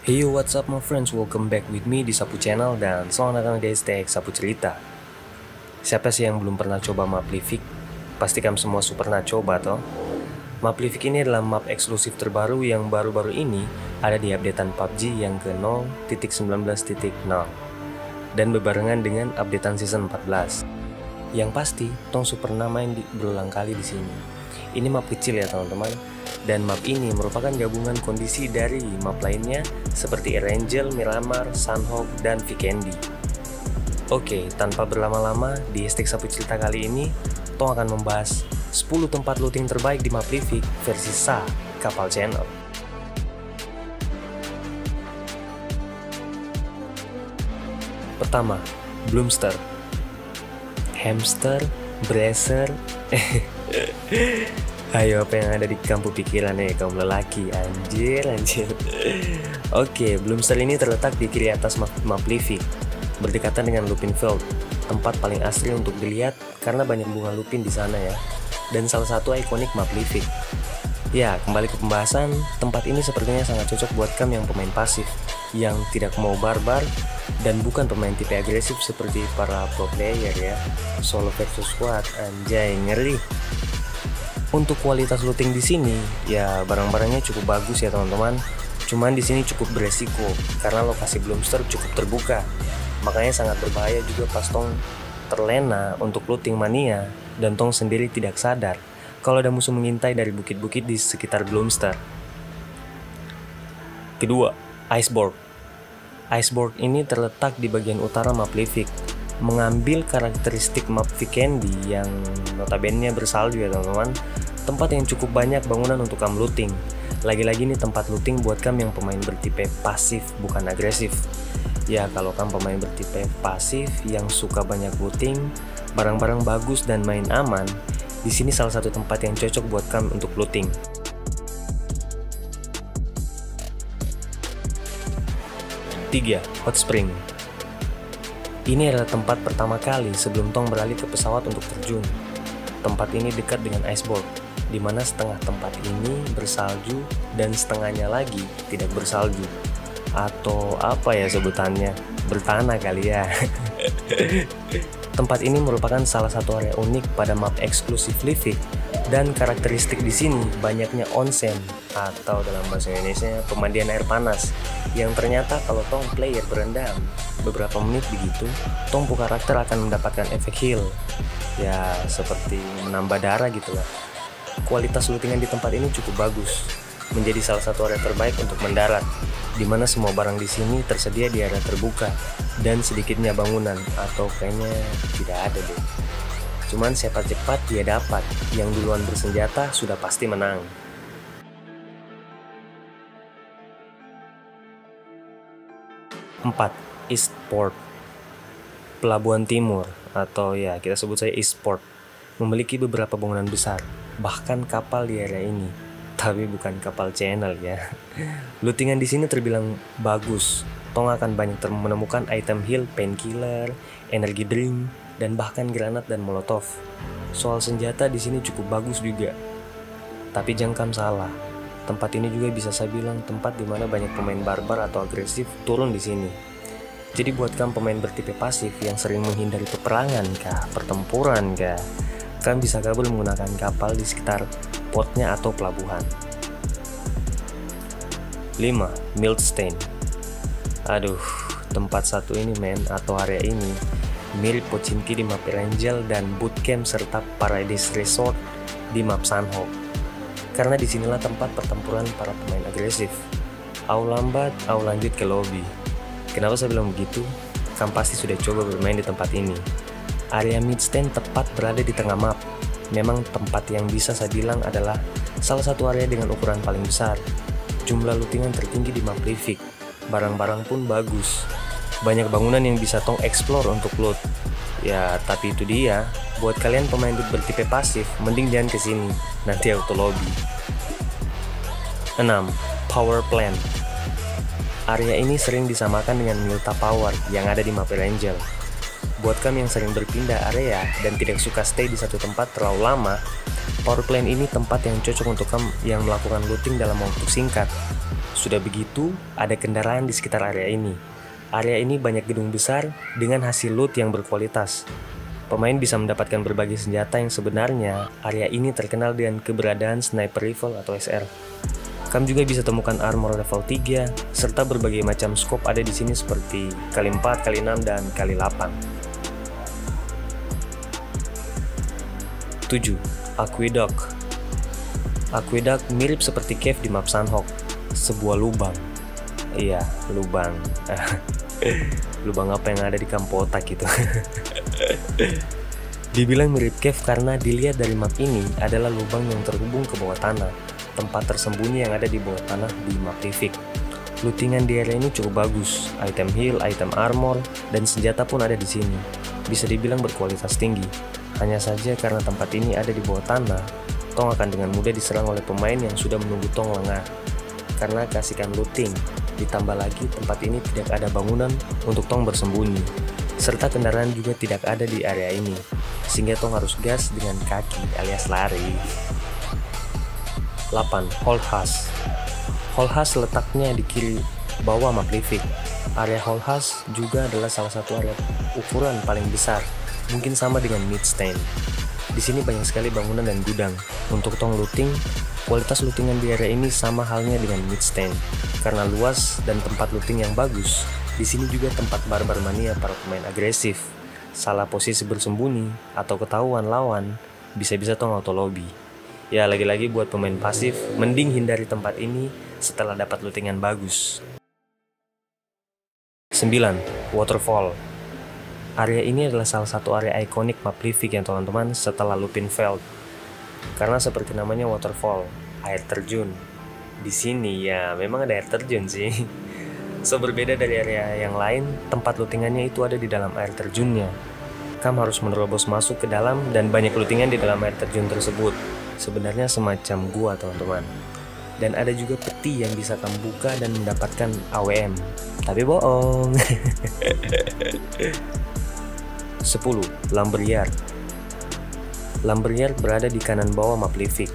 Hey yo, what's up my friends, welcome back with me di Sapu Channel dan selamat datang di hashtag Sapu Cerita. Siapa sih yang belum pernah coba map Livik? Pasti kamu semua super pernah coba toh. Map Livik ini adalah map eksklusif terbaru yang baru-baru ini ada di updatean PUBG yang ke 0.19.0 dan berbarengan dengan updatean season 14. Yang pasti, Tong super pernah main berulang kali di sini. Ini map kecil ya teman-teman. Dan map ini merupakan gabungan kondisi dari map lainnya seperti Erangel, Miramar, Sunhawk, dan Vikendi. Oke, tanpa berlama-lama, di hashtag Sapu Cerita kali ini, Tong akan membahas 10 tempat looting terbaik di map Livik versi SA Kapal Channel. Pertama, Bloomster. Hamster, Bracer, ayo apa yang ada di kampung pikiran kaum lelaki, anjir. Oke, Bloomster ini terletak di kiri atas map Livik, berdekatan dengan Lupin Field, tempat paling asli untuk dilihat karena banyak bunga lupin di sana ya, dan salah satu ikonik map Livik. Ya, kembali ke pembahasan, tempat ini sepertinya sangat cocok buat kamu yang pemain pasif, yang tidak mau barbar, dan bukan pemain tipe agresif seperti para pro player ya, solo versus squad, anjay ngeri. Untuk kualitas looting di sini, ya barang-barangnya cukup bagus ya teman-teman. Cuman di sini cukup beresiko karena lokasi Bloomster cukup terbuka. Makanya sangat berbahaya juga pas Tong terlena untuk looting mania dan Tong sendiri tidak sadar kalau ada musuh mengintai dari bukit-bukit di sekitar Bloomster. Kedua, Iceborg. Iceborg ini terletak di bagian utara map Livik, mengambil karakteristik map Vikendi yang notabene bersalju ya teman-teman. Tempat yang cukup banyak bangunan untuk kamu looting. Lagi-lagi ini tempat looting buat kamu yang pemain bertipe pasif bukan agresif. Ya kalau kamu pemain bertipe pasif yang suka banyak looting, barang-barang bagus dan main aman, di sini salah satu tempat yang cocok buat kamu untuk looting. Tiga, Hot Spring. Ini adalah tempat pertama kali sebelum Tong beralih ke pesawat untuk terjun. Tempat ini dekat dengan Iceborg, di mana setengah tempat ini bersalju dan setengahnya lagi tidak bersalju. Atau apa ya sebutannya, bertanah kali ya. Tempat ini merupakan salah satu area unik pada map eksklusif Livik, dan karakteristik di sini banyaknya onsen atau dalam bahasa Indonesia pemandian air panas, yang ternyata kalau Tong player berendam beberapa menit begitu, Tong karakter akan mendapatkan efek heal, ya seperti menambah darah gitu lah. Kualitas lootingan di tempat ini cukup bagus, menjadi salah satu area terbaik untuk mendarat, di mana semua barang di sini tersedia di area terbuka dan sedikitnya bangunan, atau kayaknya tidak ada deh. Cuman siapa cepat dia dapat, yang duluan bersenjata sudah pasti menang. 4. Eastport. Pelabuhan Timur, atau ya kita sebut saja Eastport, memiliki beberapa bangunan besar, bahkan kapal di area ini. Tapi bukan kapal channel ya. Lootingan di sini terbilang bagus. Tong akan banyak menemukan item heal, painkiller, energi drink, dan bahkan granat dan molotov. Soal senjata di sini cukup bagus juga. Tapi jangan salah, tempat ini juga bisa saya bilang tempat dimana banyak pemain barbar atau agresif turun di sini. Jadi buat kamu pemain bertipe pasif yang sering menghindari peperangan kah, pertempuran kah, kamu bisa gabung menggunakan kapal di sekitar portnya atau pelabuhan. 5. Milstein. Aduh, tempat satu ini atau area ini mirip Pochinki di map Erangel dan Bootcamp serta Paradise Resort di map Sunhawk. Karena disinilah tempat pertempuran para pemain agresif. Au lambat, au lanjut ke lobby. Kenapa saya bilang begitu? Kamu pasti sudah coba bermain di tempat ini. Area Milstein tepat berada di tengah map. Memang tempat yang bisa saya bilang adalah salah satu area dengan ukuran paling besar. Jumlah lootingan tertinggi di map Livik. Barang-barang pun bagus. Banyak bangunan yang bisa Tong explore untuk loot. Ya, tapi itu dia. Buat kalian pemain bertipe pasif, mending jangan kesini. Nanti auto lobby. 6. Power Plant. Area ini sering disamakan dengan Milta Power yang ada di map Erangel. Buat kamu yang sering berpindah area dan tidak suka stay di satu tempat terlalu lama, Power Plant ini tempat yang cocok untuk kamu yang melakukan looting dalam waktu singkat. Sudah begitu, ada kendaraan di sekitar area ini. Area ini banyak gedung besar dengan hasil loot yang berkualitas. Pemain bisa mendapatkan berbagai senjata yang sebenarnya area ini terkenal dengan keberadaan sniper rifle atau SR. Kamu juga bisa temukan armor level 3 serta berbagai macam scope ada di sini seperti kali 4, kali 6, dan kali 8. 7. Aqueduct. Aqueduct mirip seperti cave di map Sanhok, sebuah lubang. Iya, lubang. Lubang apa yang ada di Kampotak gitu. Dibilang mirip cave karena dilihat dari map ini adalah lubang yang terhubung ke bawah tanah, tempat tersembunyi yang ada di bawah tanah di map Livik. Lootingan di area ini cukup bagus, item heal, item armor, dan senjata pun ada di sini. Bisa dibilang berkualitas tinggi. Hanya saja karena tempat ini ada di bawah tanah, Tong akan dengan mudah diserang oleh pemain yang sudah menunggu Tong lengah. Karena kasihkan looting, ditambah lagi tempat ini tidak ada bangunan untuk Tong bersembunyi, serta kendaraan juga tidak ada di area ini, sehingga Tong harus gas dengan kaki alias lari. 8. Holdhouse. Holdhouse letaknya di kiri bawah map Livik. Area Holdhouse juga adalah salah satu area ukuran paling besar, mungkin sama dengan Midstein. Di sini banyak sekali bangunan dan gudang. Untuk Tong looting, kualitas lootingan di area ini sama halnya dengan Midstein. Karena luas dan tempat looting yang bagus, di sini juga tempat barbar mania para pemain agresif. Salah posisi bersembunyi atau ketahuan lawan, bisa-bisa Tong auto lobby. Ya, lagi-lagi buat pemain pasif, mending hindari tempat ini setelah dapat lootingan bagus. 9. Waterfall. Area ini adalah salah satu area ikonik map Livik ya teman-teman setelah Lupinfeld. Karena seperti namanya waterfall, air terjun. Di sini ya memang ada air terjun sih. So berbeda dari area yang lain, tempat lootingannya itu ada di dalam air terjunnya. Kamu harus menerobos masuk ke dalam dan banyak lootingan di dalam air terjun tersebut. Sebenarnya semacam gua teman-teman. Dan ada juga peti yang bisa kamu buka dan mendapatkan AWM. Tapi bohong. 10. Lumberyard. Lumberyard berada di kanan bawah map Livik,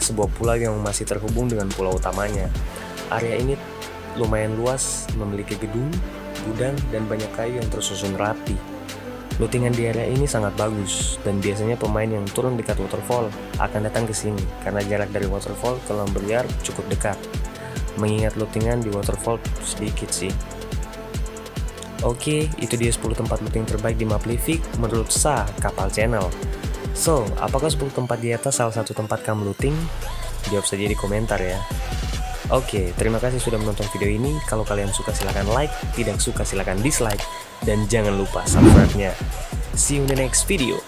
sebuah pulau yang masih terhubung dengan pulau utamanya. Area ini lumayan luas, memiliki gedung, gudang, dan banyak kayu yang tersusun rapi. Lootingan di area ini sangat bagus, dan biasanya pemain yang turun dekat waterfall akan datang ke sini, karena jarak dari waterfall ke Lumberyard cukup dekat. Mengingat lootingan di waterfall sedikit sih. Oke, itu dia 10 tempat looting terbaik di map Livik menurut Sa Kapal Channel. So, apakah 10 tempat di atas salah satu tempat kamu looting? Jawab saja di komentar ya. Oke, terima kasih sudah menonton video ini. Kalau kalian suka silahkan like, tidak suka silahkan dislike, dan jangan lupa subscribe-nya. See you in the next video.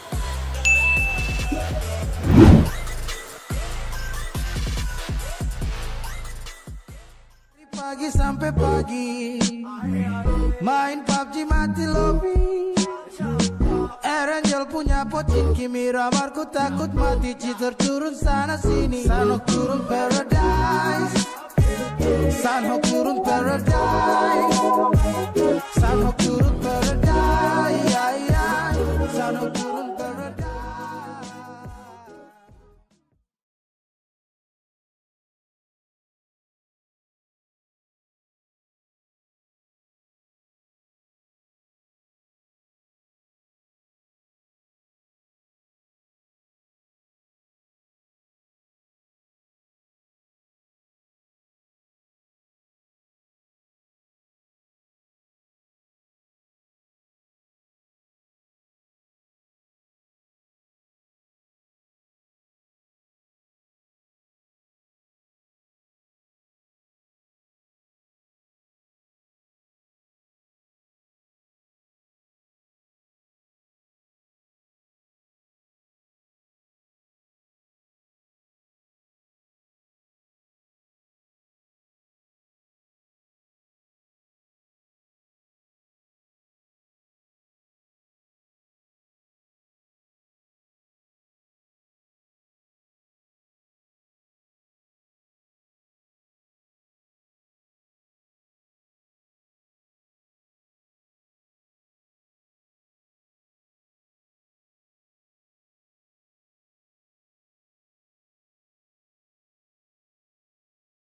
Pagi sampai pagi main PUBG mati lobby. Erangel punya pocin Kimi ramarku takut mati. Cheater turun sana sini. Sanhok turun paradise. Sanhok turun paradise. Sanhok turun